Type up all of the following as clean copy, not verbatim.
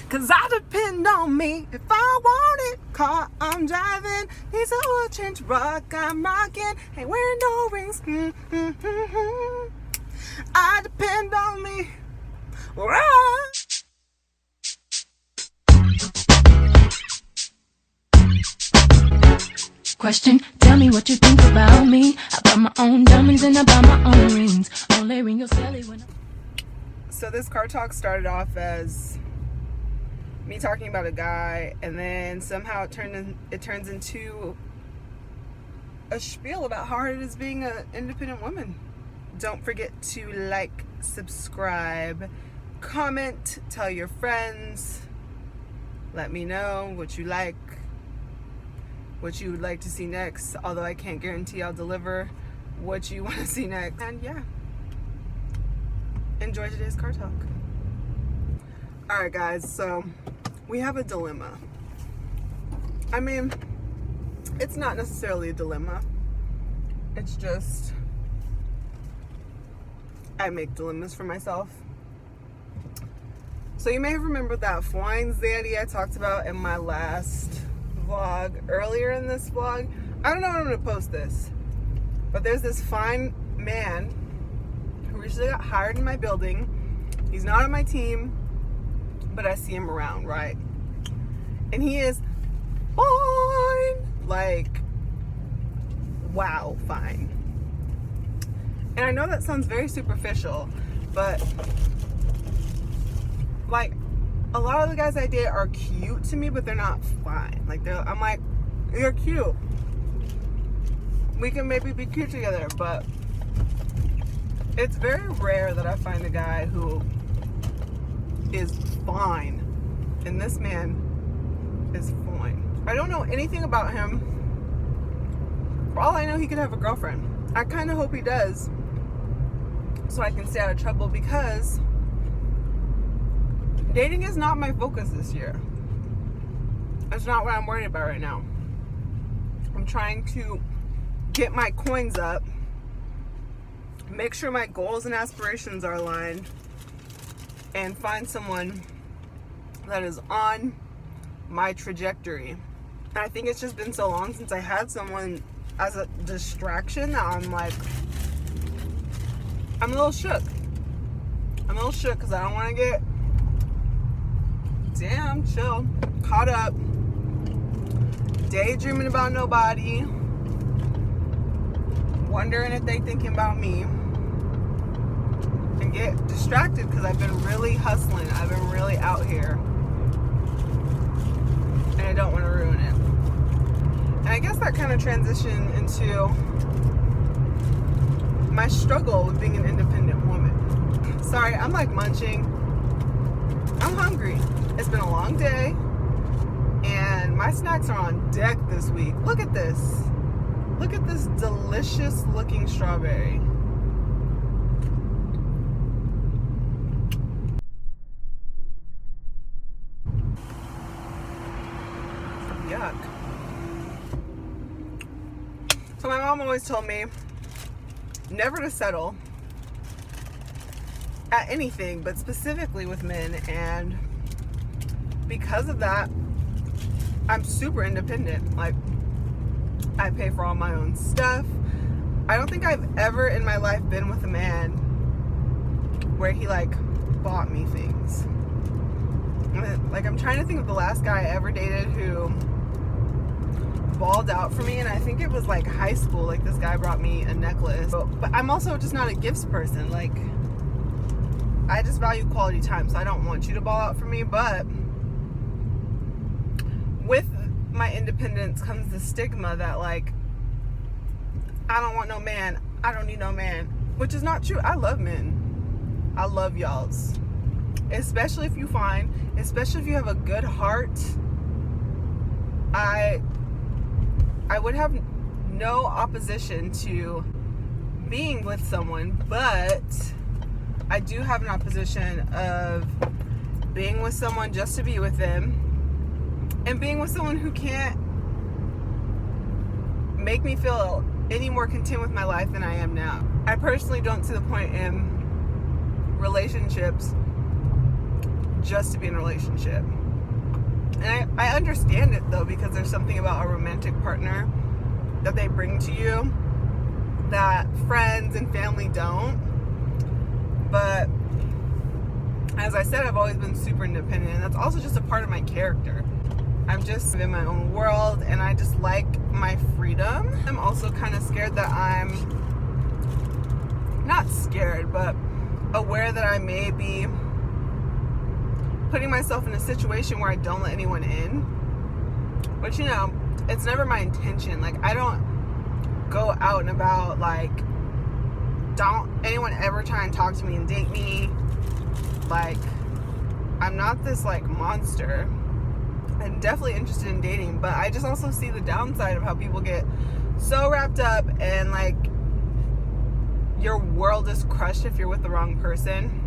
Cause I depend on me. If I want it, car I'm driving. Needs a oil change, rock I'm rocking. Ain't wearing no rings. I depend on me. Right. Question, tell me what you think about me. I buy my own diamonds and I buy my own rings. Only ring your celly when So this car talk started off as me talking about a guy, and then somehow it turns into a spiel about how hard it is being an independent woman. Don't forget to like, subscribe, comment, tell your friends, let me know what you like, what you would like to see next, although I can't guarantee I'll deliver what you want to see next. And yeah, enjoy today's car talk. Alright guys, so we have a dilemma. I mean, it's not necessarily a dilemma. It's just, I make dilemmas for myself. So you may have remembered that flying zaddy I talked about in my last vlog, earlier in this vlog. I don't know when I'm gonna post this, but there's this fine man who recently got hired in my building. He's not on my team, but I see him around, right? And he is fine. Like, wow, fine. And I know that sounds very superficial, but like, a lot of the guys I date are cute to me, but they're not fine. Like, I'm like, you're cute. We can maybe be cute together, but it's very rare that I find a guy who is fine. And this man is fine. I don't know anything about him. For all I know, he could have a girlfriend. I kind of hope he does, so I can stay out of trouble, because dating is not my focus this year. That's not what I'm worried about right now. I'm trying to get my coins up, make sure my goals and aspirations are aligned, and find someone that is on my trajectory. And I think it's just been so long since I had someone as a distraction that I'm like, I'm a little shook. I'm a little shook because I don't want to get chill, caught up, daydreaming about nobody, wondering if they thinking about me, and get distracted because I've been really hustling. I've been really out here, and I don't want to ruin it. And I guess that kind of transitioned into my struggle with being an independent woman. Sorry, I'm like munching. I'm hungry. It's been a long day, and my snacks are on deck this week. Look at this. Look at this delicious looking strawberry. Yuck. So my mom always told me never to settle at anything, but specifically with men, and because of that, I'm super independent. Like, I pay for all my own stuff. I don't think I've ever in my life been with a man where he like bought me things. Like, I'm trying to think of the last guy I ever dated who balled out for me, and I think it was like high school. Like, this guy brought me a necklace, but I'm also just not a gifts person. Like, I just value quality time, so I don't want you to ball out for me. But with my independence comes the stigma that, like, I don't want no man, I don't need no man, which is not true. I love men. I love y'alls, especially if you find, especially if you have a good heart. I would have no opposition to being with someone, but I do have an opposition of being with someone just to be with them, and being with someone who can't make me feel any more content with my life than I am now. I personally don't see the point in relationships just to be in a relationship. And I understand it though, because there's something about a romantic partner that they bring to you that friends and family don't. But as I said, I've always been super independent, and that's also just a part of my character. I'm just in my own world, and I just like my freedom. I'm also kind of scared that I'm not scared, but aware that I may be putting myself in a situation where I don't let anyone in. But you know, it's never my intention. Like, I don't go out and about like, don't anyone ever try and talk to me and date me. Like, I'm not this like monster. I'm definitely interested in dating, but I just also see the downside of how people get so wrapped up and like your world is crushed if you're with the wrong person.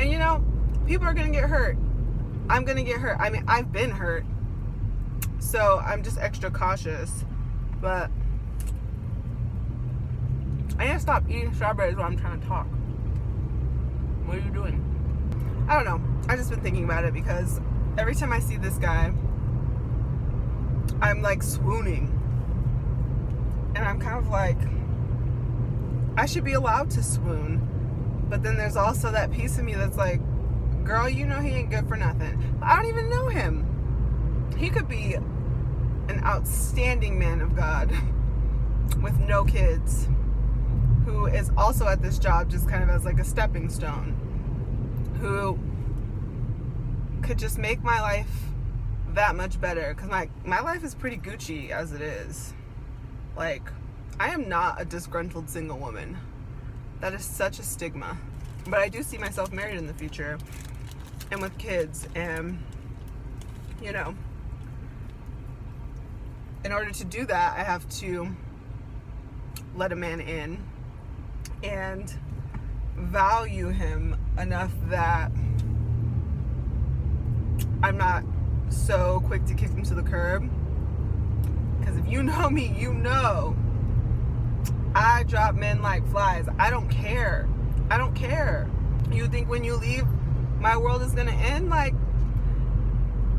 And you know, people are gonna get hurt. I'm gonna get hurt. I mean, I've been hurt, so I'm just extra cautious. But I need to stop eating strawberries while I'm trying to talk. What are you doing? I don't know. I've just been thinking about it because every time I see this guy, I'm like swooning. And I'm kind of like, I should be allowed to swoon. But then there's also that piece of me that's like, girl, you know he ain't good for nothing. But I don't even know him. He could be an outstanding man of God with no kids, who is also at this job just kind of as like a stepping stone, who could just make my life that much better, because my life is pretty Gucci as it is. Like, I am not a disgruntled single woman. That is such a stigma. But I do see myself married in the future and with kids, and you know, in order to do that, I have to let a man in and value him enough that I'm not so quick to kick him to the curb. Because if you know me, you know I drop men like flies. I don't care. I don't care. You think when you leave, my world is gonna end? Like,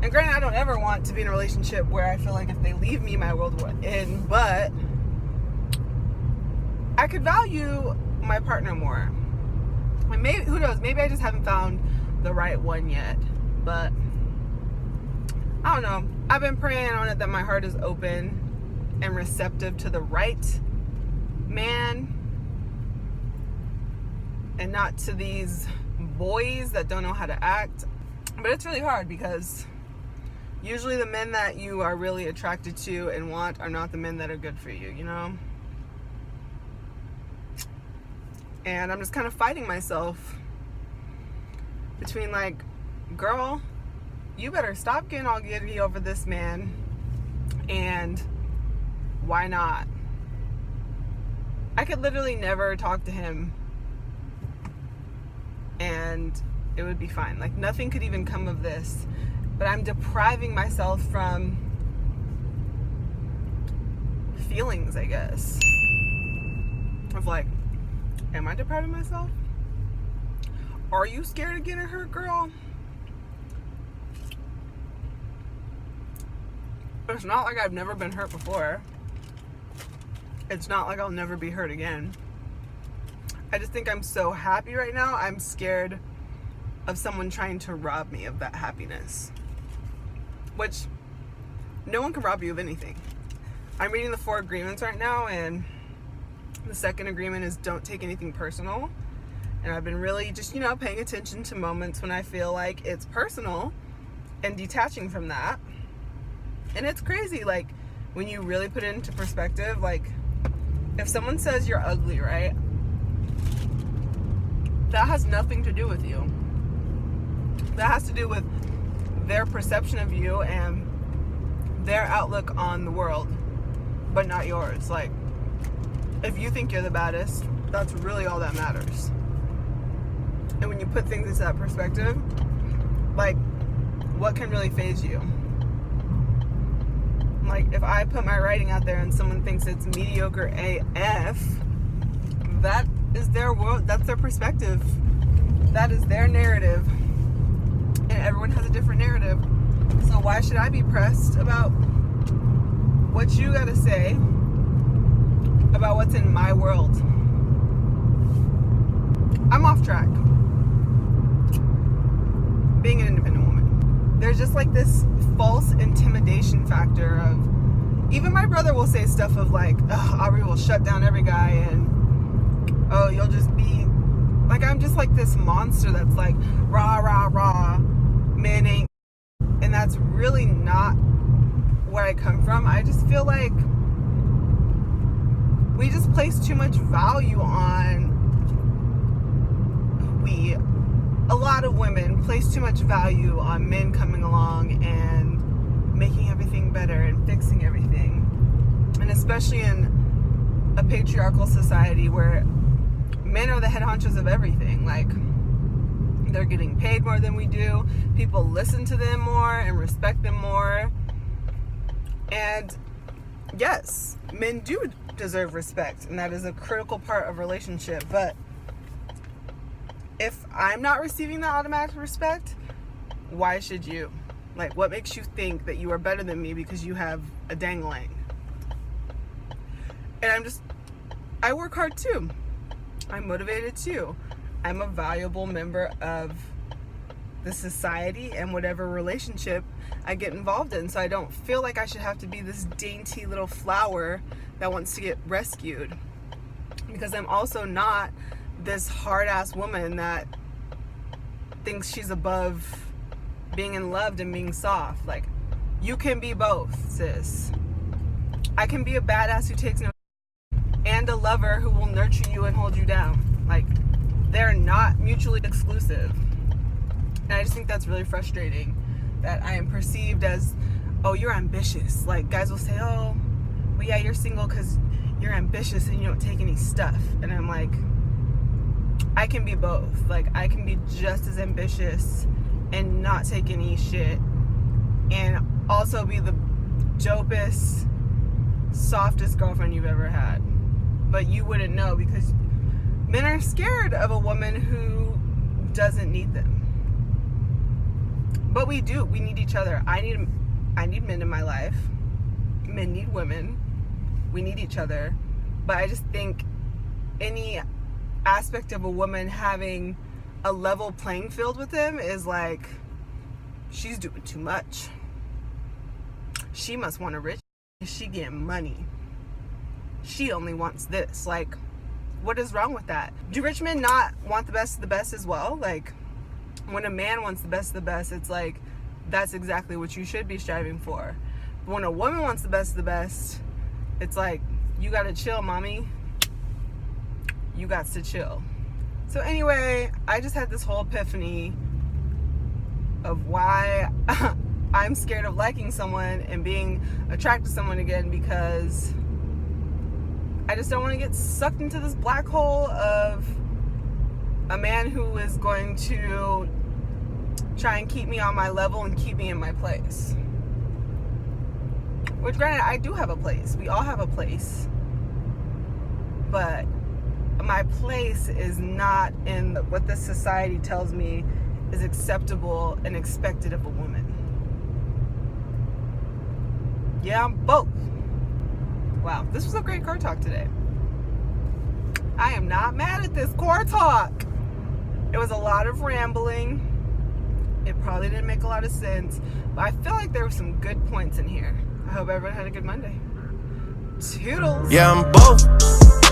and granted, I don't ever want to be in a relationship where I feel like if they leave me, my world will end, but I could value my partner more. And maybe, who knows, maybe I just haven't found the right one yet. But I don't know. I've been praying on it that my heart is open and receptive to the right man, and not to these boys that don't know how to act. But it's really hard, because usually the men that you are really attracted to and want are not the men that are good for you, you know? And I'm just kind of fighting myself between like, girl, you better stop getting all giddy over this man, and why not? I could literally never talk to him and it would be fine. Like, nothing could even come of this. But I'm depriving myself from feelings, I guess. Of like, am I depriving myself? Are you scared of getting hurt, girl? It's not like I've never been hurt before. It's not like I'll never be hurt again. I just think I'm so happy right now. I'm scared of someone trying to rob me of that happiness. Which, no one can rob you of anything. I'm reading the 4 agreements right now, and the second agreement is don't take anything personal. And I've been really just, you know, paying attention to moments when I feel like it's personal and detaching from that. And it's crazy, like, when you really put it into perspective, like, if someone says you're ugly, right? That has nothing to do with you. That has to do with their perception of you and their outlook on the world, but not yours. Like, if you think you're the baddest, that's really all that matters. And when you put things into that perspective, like, what can really faze you? Like, if I put my writing out there and someone thinks it's mediocre AF, that is their world, that's their perspective. That is their narrative. why should I be pressed about what you gotta say about what's in my world? I'm off track. Being an independent woman. There's just like this false intimidation factor of, even my brother will say stuff of like, oh, Aubrey will shut down every guy, and oh, you'll just be like, I'm just like this monster that's like rah rah rah, men ain't. And that's really not where I come from. I just feel like we just place too much value on, a lot of women place too much value on men coming along and making everything better and fixing everything. And especially in a patriarchal society where men are the head honchos of everything. Like, they're getting paid more than we do. People listen to them more and respect them more. And yes, men do deserve respect, and that is a critical part of a relationship. But if I'm not receiving that automatic respect, why should you? Like, what makes you think that you are better than me because you have a dangling? And I work hard too. I'm motivated too. I'm a valuable member of the society and whatever relationship I get involved in. So I don't feel like I should have to be this dainty little flower that wants to get rescued. Because I'm also not this hard-ass woman that thinks she's above being in loved and being soft. Like, you can be both, sis. I can be a badass who takes no and a lover who will nurture you and hold you down. Like, they're not mutually exclusive. And I just think that's really frustrating, that I am perceived as, oh, you're ambitious. Like, guys will say, oh, well, yeah, you're single because you're ambitious and you don't take any stuff. And I'm like, I can be both. Like, I can be just as ambitious and not take any shit, and also be the dopest, softest girlfriend you've ever had. But you wouldn't know, because men are scared of a woman who doesn't need them. But we do. We need each other. I need men in my life. Men need women. We need each other. But I just think any aspect of a woman having a level playing field with him is like, she's doing too much. She must want a rich. She getting money. She only wants this. Like, what is wrong with that? Do rich men not want the best of the best as well? Like, when a man wants the best of the best, it's like, that's exactly what you should be striving for. But when a woman wants the best of the best, it's like, you gotta chill, mommy. You got to chill. So anyway, I just had this whole epiphany of why I'm scared of liking someone and being attracted to someone again, because I just don't want to get sucked into this black hole of a man who is going to try and keep me on my level and keep me in my place. Which, granted, I do have a place. We all have a place. But my place is not in what this society tells me is acceptable and expected of a woman. Yeah, I'm both. Wow, this was a great car talk today. I am not mad at this car talk. It was a lot of rambling. It probably didn't make a lot of sense, but I feel like there were some good points in here. I hope everyone had a good Monday. Toodles. Yeah, I'm both.